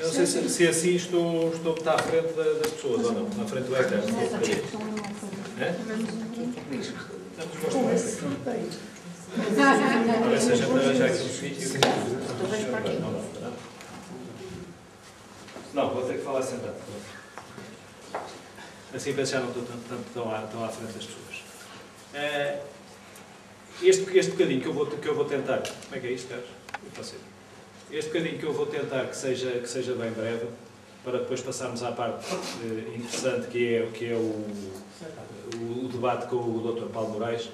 Eu não sei se assim está à frente das pessoas ou não, à frente do ecrã. Agora, se a gente arranjar aqui um sítio... Não, vou ter que falar sentado. Assim penso já não estou tão à frente das pessoas. Este bocadinho que eu vou tentar... Como é que é isto, Carlos? Este bocadinho que eu vou tentar que seja bem breve, para depois passarmos à parte interessante que é o debate com o Dr. Paulo Moraes.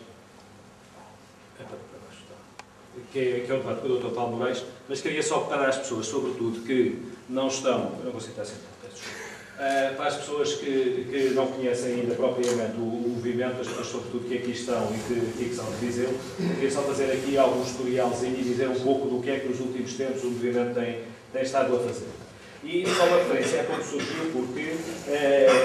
Que é o debate com o Dr. Paulo Moraes, mas queria só para as pessoas, sobretudo, que não estão... Eu não consigo estar sentado, peço desculpa. Para as pessoas que não conhecem ainda propriamente o movimento, as pessoas, sobretudo, que aqui estão e que são de Viseu, queria só fazer aqui algum tutorialzinho e dizer um pouco do que é que nos últimos tempos o movimento tem estado a fazer. E só uma referência é quando surgiu, porque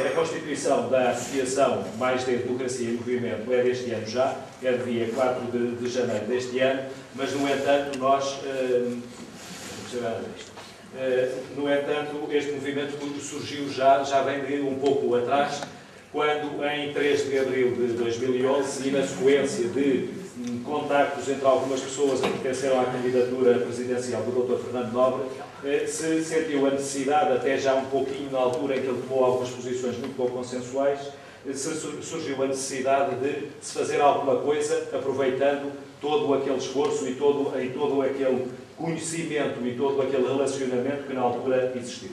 a constituição da Associação Mais de Democracia e Movimento é deste ano já, é de dia 4 de janeiro deste ano, mas, no entanto, no entanto, este movimento surgiu já vem de um pouco atrás, quando, em 3 de abril de 2011, e na sequência de contactos entre algumas pessoas que pertenceram à candidatura presidencial do Dr. Fernando Nobre, se sentiu a necessidade, até já um pouquinho na altura em que ele tomou algumas posições muito pouco consensuais, surgiu a necessidade de se fazer alguma coisa, aproveitando todo aquele esforço e todo aquele conhecimento e todo aquele relacionamento que na altura existiu.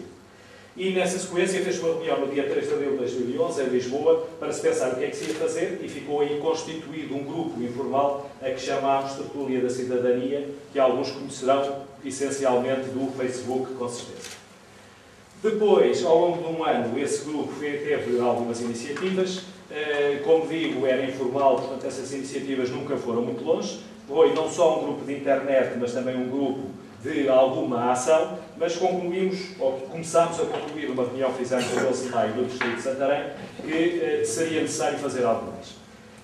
E nessa sequência fez uma reunião no dia 3 de abril de 2011 em Lisboa para se pensar o que é que se ia fazer, e ficou aí constituído um grupo informal a que chamámos Tertúlia da Cidadania, que alguns conhecerão essencialmente do Facebook, com certeza. Depois, ao longo de um ano, esse grupo teve algumas iniciativas. Como digo, era informal, portanto essas iniciativas nunca foram muito longe. Foi não só um grupo de internet, mas também um grupo de alguma ação, mas começámos a concluir uma reunião que fizemos no 12 de maio no Distrito de Santarém, que seria necessário fazer algo mais.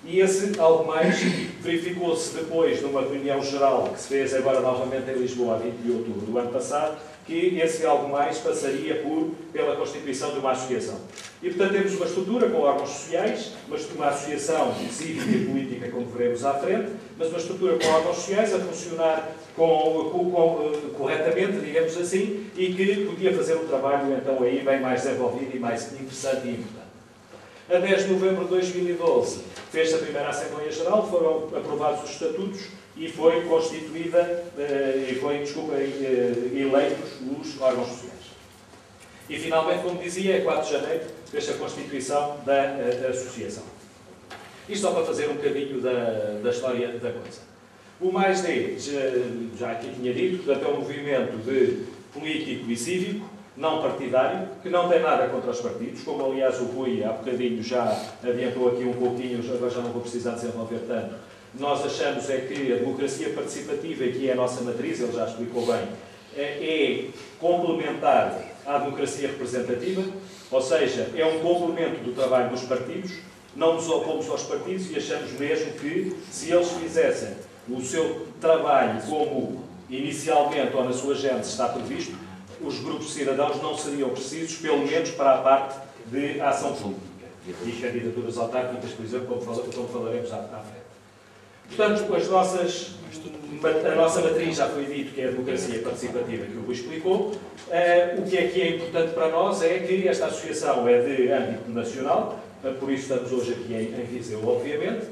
E esse algo mais verificou-se depois numa reunião geral que se fez agora novamente em Lisboa, a 20 de outubro do ano passado, que esse algo mais passaria pela constituição de uma associação. E, portanto, temos uma estrutura com órgãos sociais, uma associação cívica e política, como veremos à frente, mas uma estrutura com órgãos sociais a funcionar corretamente, digamos assim, e que podia fazer um trabalho, então, aí bem mais desenvolvido e mais interessante e importante. A 10 de novembro de 2012, fez-se a primeira Assembleia Geral, foram aprovados os estatutos e foi constituída, eleitos os órgãos sociais. E, finalmente, como dizia, é 4 de janeiro, fez-se a constituição da associação. Isto só para fazer um bocadinho da história da coisa. O Mais D, já aqui tinha dito, portanto, é um movimento político e cívico, não partidário, que não tem nada contra os partidos, como aliás o Rui há bocadinho já adiantou aqui um pouquinho, agora já não vou precisar desenvolver tanto. Nós achamos é que a democracia participativa, e que é a nossa matriz, ele já explicou bem, é complementar à democracia representativa, ou seja, é um complemento do trabalho dos partidos. Não nos opomos aos partidos e achamos mesmo que, se eles fizessem o seu trabalho como inicialmente ou na sua gênese está previsto, os grupos de cidadãos não seriam precisos, pelo menos para a parte de ação pública e candidaturas autárquicas, por exemplo, como falaremos à frente. Portanto, a nossa matriz já foi dito, que é a democracia participativa, que o Rui explicou. O que é importante para nós é que esta associação é de âmbito nacional, por isso estamos hoje aqui em Viseu, obviamente.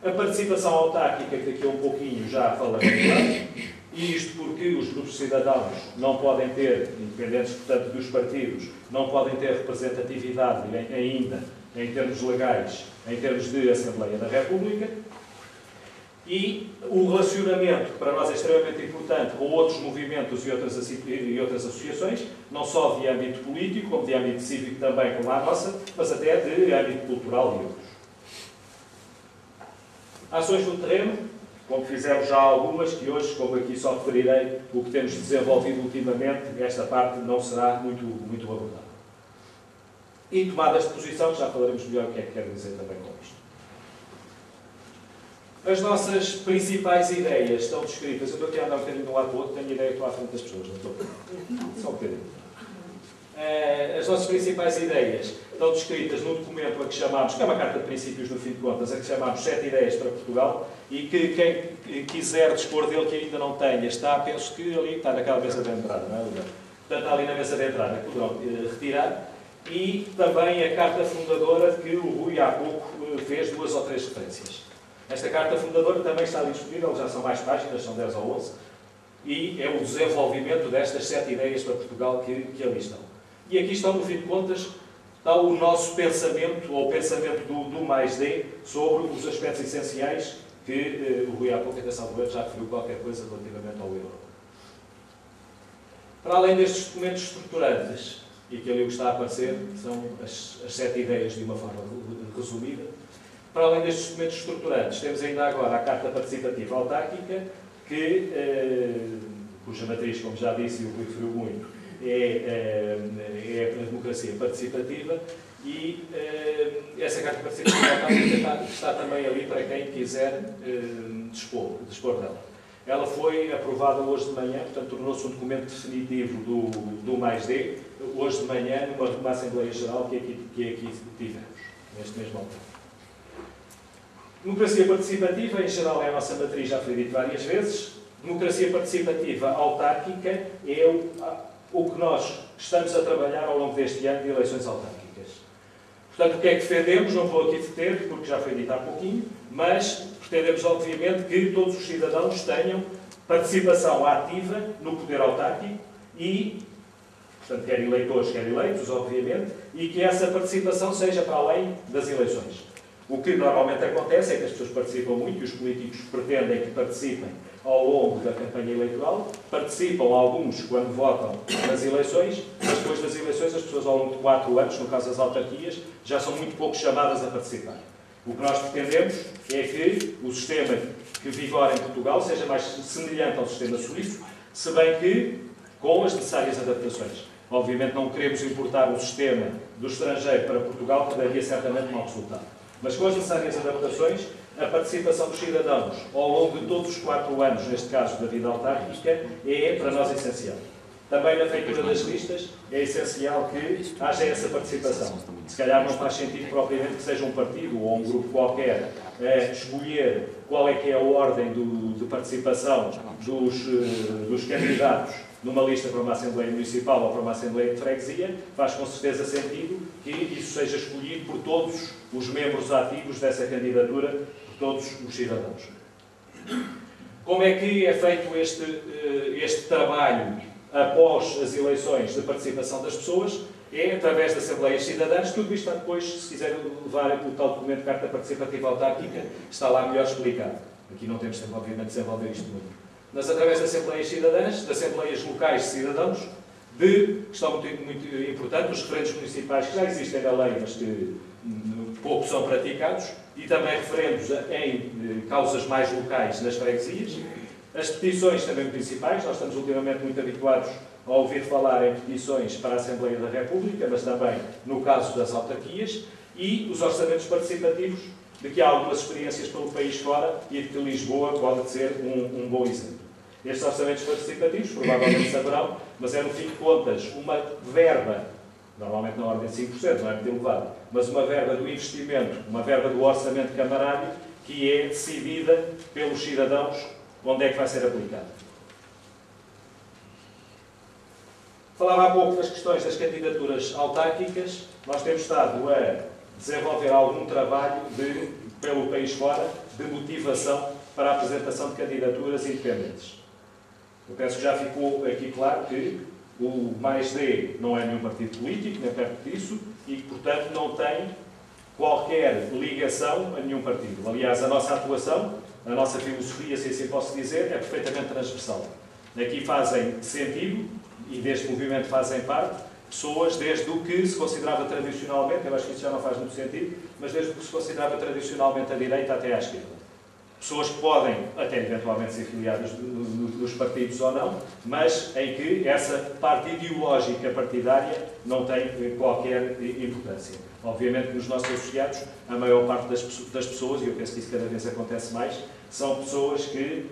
A participação autárquica, que daqui a um pouquinho já falaremos, e isto porque os grupos de cidadãos não podem ter, independentes, portanto, dos partidos, não podem ter representatividade ainda, em termos legais, em termos de Assembleia da República. E o relacionamento, que para nós é extremamente importante, com outros movimentos e outras associações, não só de âmbito político, como de âmbito cívico também, como a nossa, mas até de âmbito cultural e outros. Ações no terreno, como fizemos já algumas, que hoje, como aqui só referirei, o que temos desenvolvido ultimamente, esta parte não será muito abordada. E tomadas de posição, já falaremos melhor o que é que quero dizer também com isto. As nossas principais ideias estão descritas. Eu estou aqui a andar um bocadinho de um lado para o outro, tenho a ideia que estou à frente das pessoas, não estou? Só um bocadinho. as nossas principais ideias estão descritas num documento a que chamamos, que é uma carta de princípios no fim de contas, a que chamamos 7 ideias para Portugal, e que quem quiser dispor dele que ainda não tenha, está, penso que ali, está naquela mesa de entrada, não é? Portanto, está ali na mesa de entrada, que poderão retirar. E também a carta fundadora que o Rui há pouco fez 2 ou 3 referências. Esta carta fundadora também está ali disponível, já são mais páginas, são 10 ou 11, e é o desenvolvimento destas 7 ideias para Portugal que ali estão. E aqui estão, no fim de contas, está o nosso pensamento, ou o pensamento do mais D, sobre os aspectos essenciais que o Rui há pouco, até salvo já referiu qualquer coisa relativamente ao euro. Para além destes documentos estruturantes, e que ali o que está a aparecer são as 7 ideias de uma forma resumida, para além destes documentos estruturantes, temos ainda agora a Carta Participativa Autárquica, cuja matriz, como já disse e o Rui referiu muito, é a democracia participativa, e essa Carta Participativa Autárquica está também ali para quem quiser dispor dela. Ela foi aprovada hoje de manhã, portanto tornou-se um documento definitivo do mais D, hoje de manhã, numa Assembleia Geral que aqui tivemos, neste mesmo altura. Democracia participativa, em geral, é a nossa matriz, já foi dito várias vezes. Democracia participativa autárquica é o que nós estamos a trabalhar ao longo deste ano de eleições autárquicas. Portanto, o que é que defendemos? Não vou aqui deter, porque já foi dito há pouquinho, mas pretendemos, obviamente, que todos os cidadãos tenham participação ativa no poder autárquico e, portanto, quer eleitores, quer eleitos, obviamente, e que essa participação seja para além das eleições. O que normalmente acontece é que as pessoas participam muito e os políticos pretendem que participem ao longo da campanha eleitoral, participam alguns quando votam nas eleições, mas depois das eleições as pessoas ao longo de 4 anos, no caso das autarquias, já são muito pouco chamadas a participar. O que nós pretendemos é que o sistema que vigora em Portugal seja mais semelhante ao sistema suíço, se bem que com as necessárias adaptações. Obviamente não queremos importar um sistema do estrangeiro para Portugal, que daria certamente mau resultado. Mas com as necessárias adaptações, a participação dos cidadãos ao longo de todos os 4 anos, neste caso da vida autárquica, é para nós essencial. Também na feitura das listas é essencial que haja essa participação. Se calhar não faz sentido propriamente que seja um partido ou um grupo qualquer escolher qual é que é a ordem de participação dos candidatos numa lista para uma Assembleia Municipal ou para uma Assembleia de Freguesia. Faz com certeza sentido que isso seja escolhido por todos os membros ativos dessa candidatura, por todos os cidadãos. Como é que é feito este trabalho após as eleições de participação das pessoas? É através de Assembleias Cidadãs. Tudo isto está depois, se quiser levar o tal documento de Carta Participativa Autárquica, está lá melhor explicado. Aqui não temos tempo, obviamente, de desenvolver isto muito. Mas através de Assembleias Cidadãs, de Assembleias Locais de Cidadãos, que estão muito importantes, os referendos municipais que já existem na lei, mas que pouco são praticados, e também referendos em causas mais locais nas freguesias. As petições também municipais, nós estamos ultimamente muito habituados a ouvir falar em petições para a Assembleia da República, mas também no caso das autarquias, e os orçamentos participativos, de que há algumas experiências pelo país fora e de que Lisboa pode ser um bom exemplo. Estes orçamentos participativos provavelmente saberão, mas é, no fim de contas, uma verba, normalmente na ordem de 5%, não é muito elevado, mas uma verba do investimento, uma verba do orçamento camarário, que é decidida pelos cidadãos onde é que vai ser aplicado. Falava há pouco das questões das candidaturas autárquicas. Nós temos estado a desenvolver algum trabalho pelo país fora de motivação para a apresentação de candidaturas independentes. Eu penso que já ficou aqui claro que o MAIS-D não é nenhum partido político, nem perto disso, e que, portanto, não tem qualquer ligação a nenhum partido. Aliás, a nossa atuação, a nossa filosofia, se assim posso dizer, é perfeitamente transversal. Aqui fazem sentido, e deste movimento fazem parte, pessoas desde o que se considerava tradicionalmente, eu acho que isso já não faz muito sentido, mas desde o que se considerava tradicionalmente à direita até à esquerda. Pessoas que podem, até eventualmente, ser filiadas dos partidos ou não, mas em que essa parte ideológica partidária não tem qualquer importância. Obviamente que nos nossos associados, a maior parte das pessoas, e eu penso que isso cada vez acontece mais, são pessoas que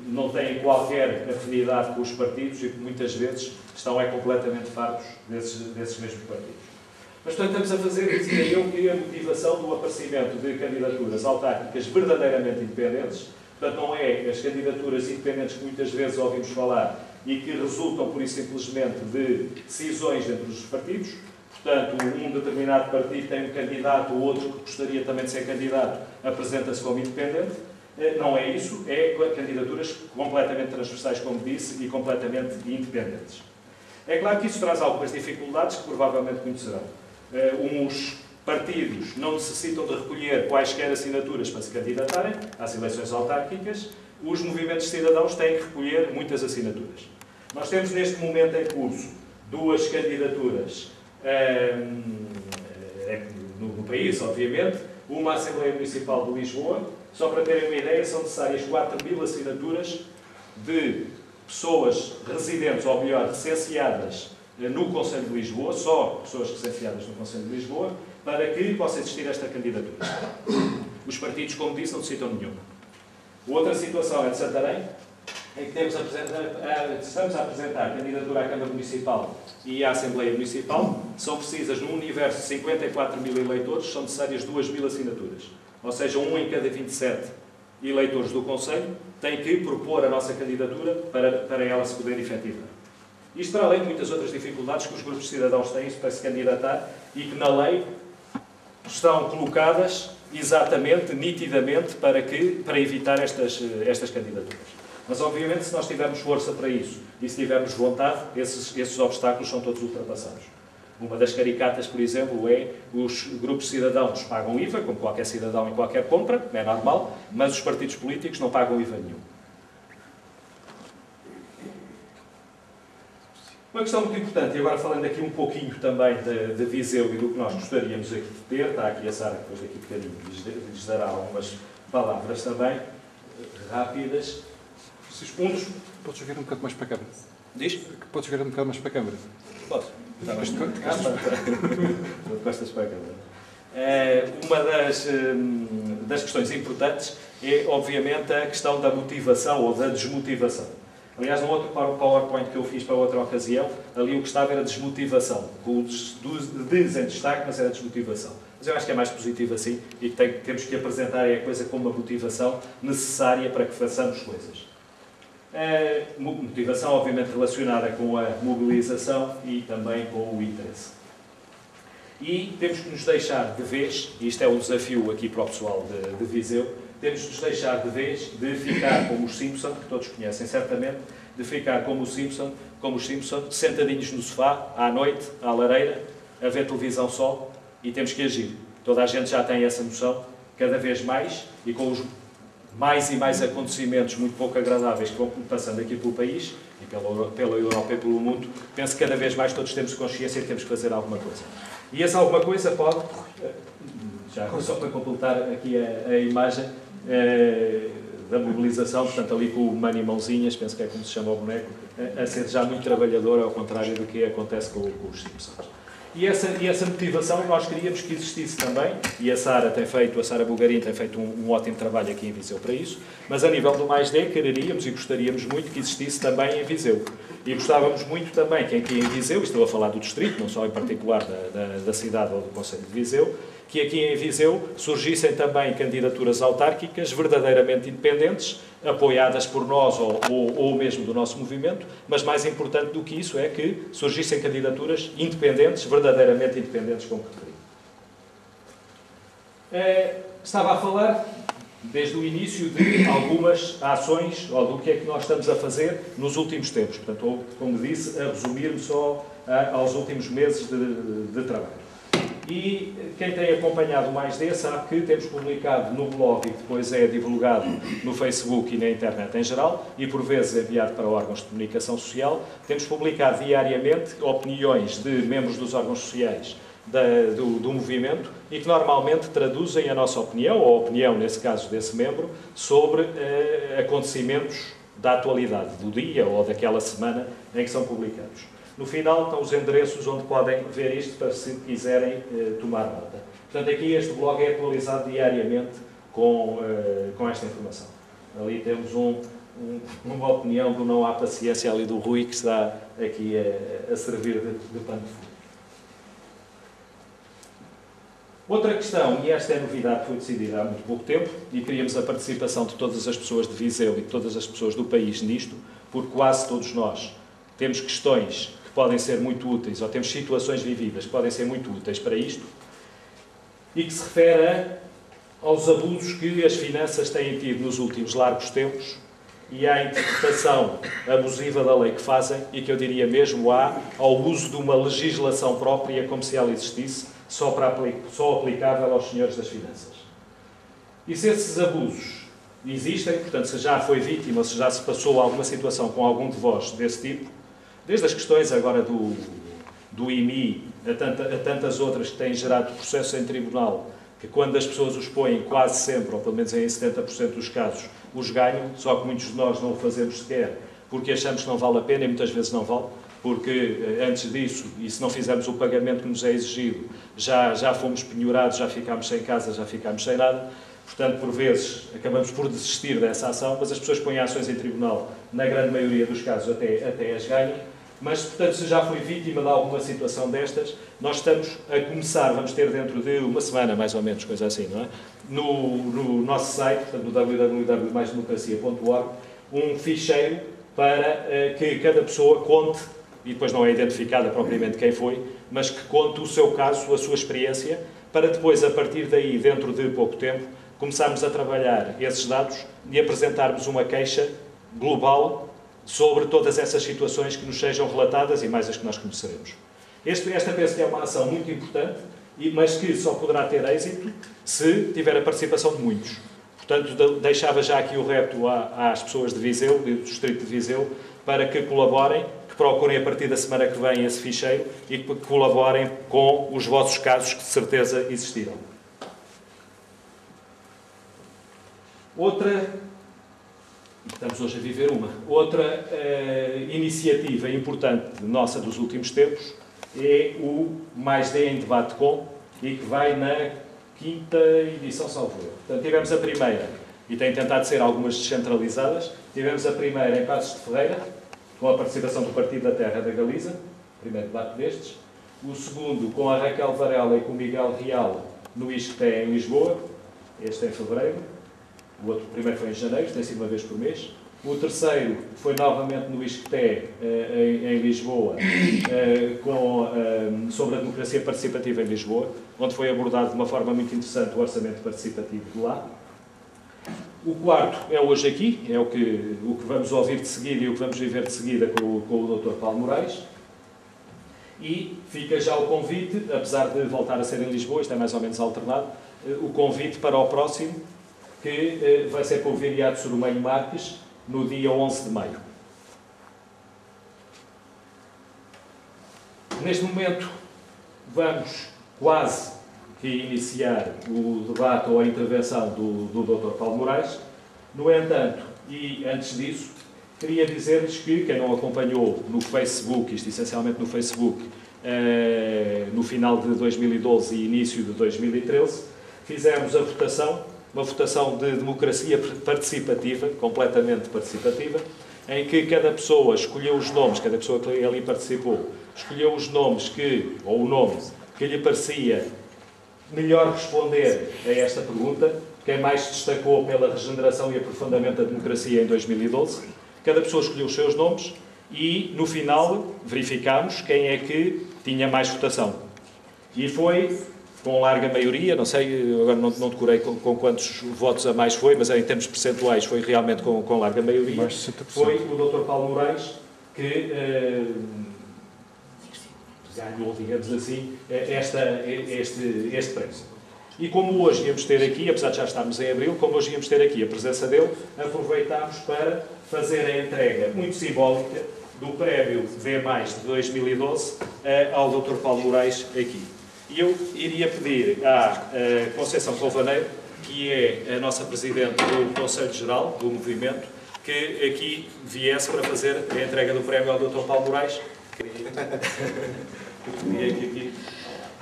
não têm qualquer afinidade com os partidos e que muitas vezes estão completamente fartos desses mesmos partidos. Mas, portanto, estamos a fazer, dizia eu, que a motivação do aparecimento de candidaturas autárquicas verdadeiramente independentes, portanto, não é as candidaturas independentes que muitas vezes ouvimos falar e que resultam, por isso simplesmente, de decisões entre os partidos. Portanto, um determinado partido tem um candidato, o outro que gostaria também de ser candidato, apresenta-se como independente. Não é isso, é candidaturas completamente transversais, como disse, e completamente independentes. É claro que isso traz algumas dificuldades que provavelmente conhecerão. Os partidos não necessitam de recolher quaisquer assinaturas para se candidatarem às eleições autárquicas. Os movimentos de cidadãos têm que recolher muitas assinaturas. Nós temos neste momento em curso 2 candidaturas no país, obviamente, uma Assembleia Municipal de Lisboa. Só para terem uma ideia, são necessárias 4.000 assinaturas de pessoas residentes, ou melhor, recenseadas no Conselho de Lisboa, só pessoas recenseadas no Conselho de Lisboa, para que possa existir esta candidatura. Os partidos, como disse, não necessitam nenhuma. Outra situação é de Santarém, em que estamos a apresentar candidatura à Câmara Municipal e à Assembleia Municipal. São precisas, num universo de 54.000 eleitores, são necessárias 2.000 assinaturas. Ou seja, 1 em cada 27 eleitores do Conselho tem que propor a nossa candidatura para ela se poder efetivar. Isto para além de muitas outras dificuldades que os grupos de cidadãos têm para se candidatar e que na lei estão colocadas exatamente, nitidamente, para evitar estas candidaturas. Mas, obviamente, se nós tivermos força para isso e se tivermos vontade, esses obstáculos são todos ultrapassados. Uma das caricatas, por exemplo, é os grupos de cidadãos pagam IVA, como qualquer cidadão em qualquer compra, é normal, mas os partidos políticos não pagam IVA nenhum. Uma questão muito importante, e agora falando aqui um pouquinho também de Viseu e do que nós gostaríamos aqui de ter, está aqui a Sara, depois daqui a bocadinho lhes dará algumas palavras também, rápidas. Podes jogar um bocado mais para a câmara. Diz? Podes jogar um bocado mais para a câmara. Posso. Costas para a câmara. Uma das questões importantes é, obviamente, a questão da motivação ou da desmotivação. Aliás, no outro PowerPoint que eu fiz para outra ocasião, ali o que estava era desmotivação. O des em destaque, mas era desmotivação. Mas eu acho que é mais positivo assim e que temos que apresentar a coisa como uma motivação necessária para que façamos coisas. Motivação, obviamente, relacionada com a mobilização e também com o interesse. E temos que nos deixar de vez, e isto é um desafio aqui para o pessoal de Viseu, temos que nos deixar de vez de ficar como os Simpson, que todos conhecem certamente, de ficar como os Simpson, sentadinhos no sofá, à noite, à lareira, a ver televisão só, e temos que agir. Toda a gente já tem essa noção, cada vez mais, e com os mais e mais acontecimentos muito pouco agradáveis que vão passando aqui pelo país, e pela Europa e pelo mundo, penso que cada vez mais todos temos consciência de que temos que fazer alguma coisa. E essa alguma coisa pode, já só para completar aqui a imagem da mobilização, portanto ali com o Mani Mãozinhas, penso que é como se chama o boneco, a ser já muito trabalhador, ao contrário do que acontece com os Simpsons. E essa motivação nós queríamos que existisse também, e a Sara Bulgarin tem feito um ótimo trabalho aqui em Viseu para isso, mas a nível do Mais D quereríamos e gostaríamos muito que existisse também em Viseu. E gostávamos muito também que aqui em Viseu, estou a falar do distrito, não só em particular da cidade ou do Conselho de Viseu, que aqui em Viseu surgissem também candidaturas autárquicas verdadeiramente independentes, apoiadas por nós ou mesmo do nosso movimento, mas mais importante do que isso é que surgissem candidaturas independentes, verdadeiramente independentes, como referi. Estava a falar, desde o início, de algumas ações, ou do que é que nós estamos a fazer nos últimos tempos. Portanto, como disse, a resumir-me só aos últimos meses de trabalho. E quem tem acompanhado mais sabe que temos publicado no blog e depois é divulgado no Facebook e na internet em geral e por vezes enviado para órgãos de comunicação social. Temos publicado diariamente opiniões de membros dos órgãos sociais do movimento e que normalmente traduzem a nossa opinião, ou a opinião, nesse caso, desse membro, sobre acontecimentos da atualidade, do dia ou daquela semana em que são publicados. No final estão os endereços onde podem ver isto para se quiserem tomar nota. Portanto, aqui este blog é atualizado diariamente com esta informação. Ali temos uma opinião do não há paciência ali do Rui, que está aqui a servir de pano de fundo. Outra questão, e esta é novidade, foi decidida há muito pouco tempo, e queríamos a participação de todas as pessoas de Viseu e de todas as pessoas do país nisto, porque quase todos nós temos questões que podem ser muito úteis, ou temos situações vividas que podem ser muito úteis para isto, e que se refere aos abusos que as finanças têm tido nos últimos largos tempos e à interpretação abusiva da lei que fazem, e que eu diria mesmo ao uso de uma legislação própria, como se ela existisse, só aplicável aos senhores das finanças. E se esses abusos existem, portanto, se já foi vítima, ou se já se passou alguma situação com algum de vós desse tipo, desde as questões agora do IMI a tantas outras que têm gerado processos em tribunal, que quando as pessoas os põem quase sempre, ou pelo menos em 70% dos casos, os ganham, só que muitos de nós não o fazemos sequer, porque achamos que não vale a pena e muitas vezes não vale, porque antes disso, e se não fizermos o pagamento que nos é exigido, já fomos penhorados, já ficámos sem casa, já ficámos sem nada. Portanto, por vezes, acabamos por desistir dessa ação, mas as pessoas põem ações em tribunal, na grande maioria dos casos até as ganham. Mas, portanto, se já foi vítima de alguma situação destas, nós estamos a começar, vamos ter dentro de uma semana, mais ou menos, coisa assim, não é? No nosso site, portanto, no www.maisdemocracia.org, um ficheiro para que cada pessoa conte, e depois não é identificada propriamente quem foi, mas que conte o seu caso, a sua experiência, para depois, a partir daí, dentro de pouco tempo, começarmos a trabalhar esses dados e apresentarmos uma queixa global sobre todas essas situações que nos sejam relatadas e mais as que nós conheceremos. Esta penso que é uma ação muito importante, mas que só poderá ter êxito se tiver a participação de muitos. Portanto, deixava já aqui o repto às pessoas de Viseu, do Distrito de Viseu, para que colaborem, que procurem a partir da semana que vem esse ficheiro e que colaborem com os vossos casos que de certeza existirão. Estamos hoje a viver outra iniciativa importante nossa dos últimos tempos é o Mais D em Debate Com, e que vai na quinta edição, salvo erro. Portanto, tivemos a primeira, e tem tentado ser algumas descentralizadas, tivemos a primeira em Passos de Ferreira, com a participação do Partido da Terra da Galiza, primeiro debate destes, o segundo com a Raquel Varela e com o Miguel Real no ISCTE em Lisboa, este em fevereiro. O outro primeiro foi em janeiro, tem sido uma vez por mês. O terceiro foi novamente no ISCTE, em Lisboa, sobre a democracia participativa em Lisboa, onde foi abordado de uma forma muito interessante o orçamento participativo de lá. O quarto é hoje aqui, é o que vamos ouvir de seguida e o que vamos viver de seguida com o Dr. Paulo Moraes. E fica já o convite, apesar de voltar a ser em Lisboa, isto é mais ou menos alternado, o convite para o próximo, que vai ser com o Viriato Soromenho Marques, no dia 11 de maio. Neste momento, vamos quase que iniciar o debate ou a intervenção do Dr. Paulo Moraes. No entanto, e antes disso, queria dizer-lhes que, quem não acompanhou no Facebook, isto essencialmente no Facebook, no final de 2012 e início de 2013, fizemos a votação, uma votação de democracia participativa, completamente participativa, em que cada pessoa escolheu os nomes, cada pessoa que ali participou, escolheu os nomes ou o nome que lhe parecia melhor responder a esta pergunta, quem mais se destacou pela regeneração e aprofundamento da democracia em 2012. Cada pessoa escolheu os seus nomes e, no final, verificámos quem é que tinha mais votação. E foi com larga maioria, não sei, agora não decorei com quantos votos a mais foi, mas em termos percentuais foi realmente com larga maioria. Mais de 60%. Foi o Dr. Paulo Moraes que ganhou, digamos assim, este prémio. E como hoje íamos ter aqui, apesar de já estarmos em abril, como hoje íamos ter aqui a presença dele, aproveitámos para fazer a entrega muito simbólica do prémio V+, de 2012 ao Dr. Paulo Moraes aqui. E eu iria pedir à Conceição Colvaneiro, que é a nossa Presidente do Conselho Geral do Movimento, que aqui viesse para fazer a entrega do prémio ao Dr. Paulo Moraes.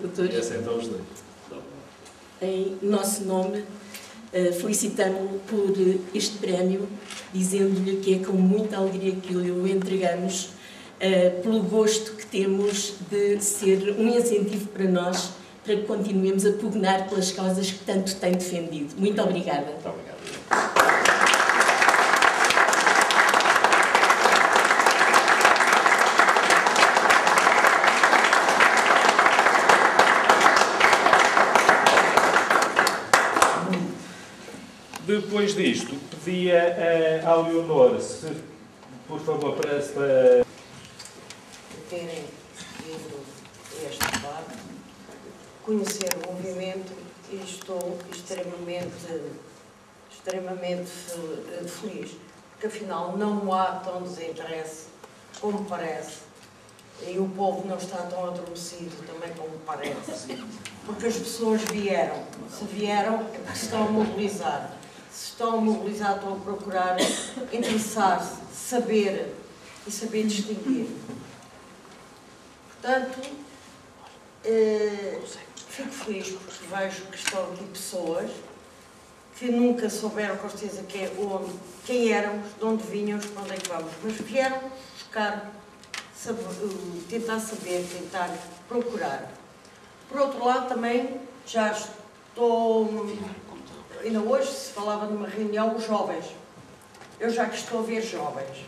Doutor, então os dois. em nosso nome, Felicitamo-lo por este prémio, dizendo-lhe que é com muita alegria que o entregamos, pelo gosto que temos de ser um incentivo para nós, para que continuemos a pugnar pelas causas que tanto tem defendido. Muito obrigada. Muito obrigado. Depois disto, pedia à Leonor, se, por favor, para terem ido a este debate, conhecer o movimento, e estou extremamente feliz, porque afinal não há tão desinteresse como parece, e o povo não está tão adormecido também como parece, porque as pessoas vieram. Se vieram é porque se estão a mobilizar. Se estão a mobilizar, estão a procurar interessar-se, saber e saber distinguir. Portanto, fico feliz porque vejo que estão aqui pessoas que nunca souberam com certeza quem éramos, de onde vínhamos, para onde é que vamos, mas vieram buscar, tentar saber, tentar procurar. Por outro lado, também já estou... Ainda hoje se falava numa reunião, os jovens. Eu já que estou a ver jovens.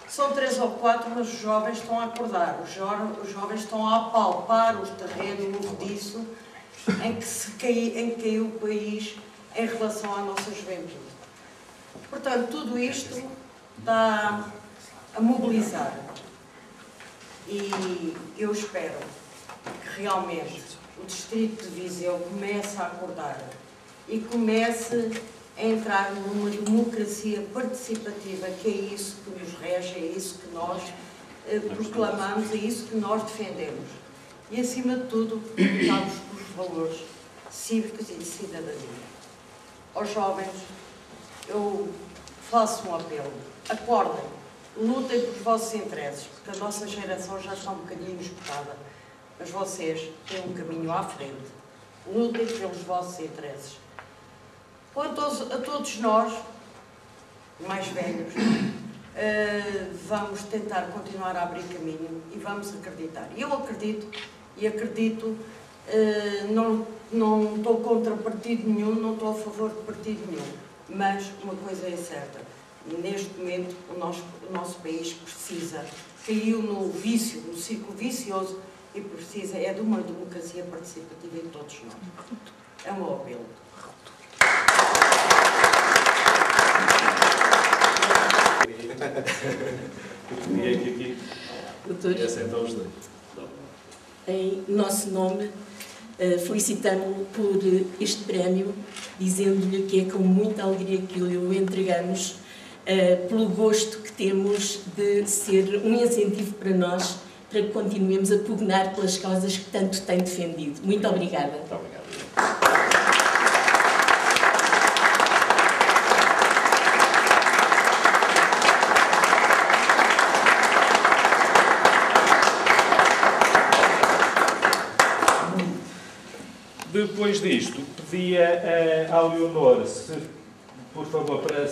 São 3 ou 4, mas os jovens estão a acordar. Os jovens estão a apalpar os terrenos disso em que caiu o país em relação à nossa juventude. Portanto, tudo isto está a mobilizar. E eu espero que realmente o Distrito de Viseu comece a acordar e comece a entrar numa democracia participativa, que é isso que nos rege, é isso que nós proclamamos, é isso que nós defendemos. E, acima de tudo, lutamos pelos valores cívicos e de cidadania. Aos jovens, eu faço um apelo. Acordem, lutem pelos vossos interesses, porque a nossa geração já está um bocadinho esgotada, mas vocês têm um caminho à frente. Lutem pelos vossos interesses. Quanto a todos nós, mais velhos, vamos tentar continuar a abrir caminho e vamos acreditar. Eu acredito, não estou contra partido nenhum, não estou a favor de partido nenhum, mas uma coisa é certa, neste momento o nosso país precisa, caiu no vício, no círculo vicioso, e precisa de uma democracia participativa em todos nós. É um meu apelo. Doutor, em nosso nome, felicitamo-lo por este prémio, dizendo-lhe que é com muita alegria que o entregamos, pelo gosto que temos de ser um incentivo para nós, para que continuemos a pugnar pelas causas que tanto tem defendido. Muito obrigada. Muito obrigado. Depois disto, pedia à Leonor, se, por favor, para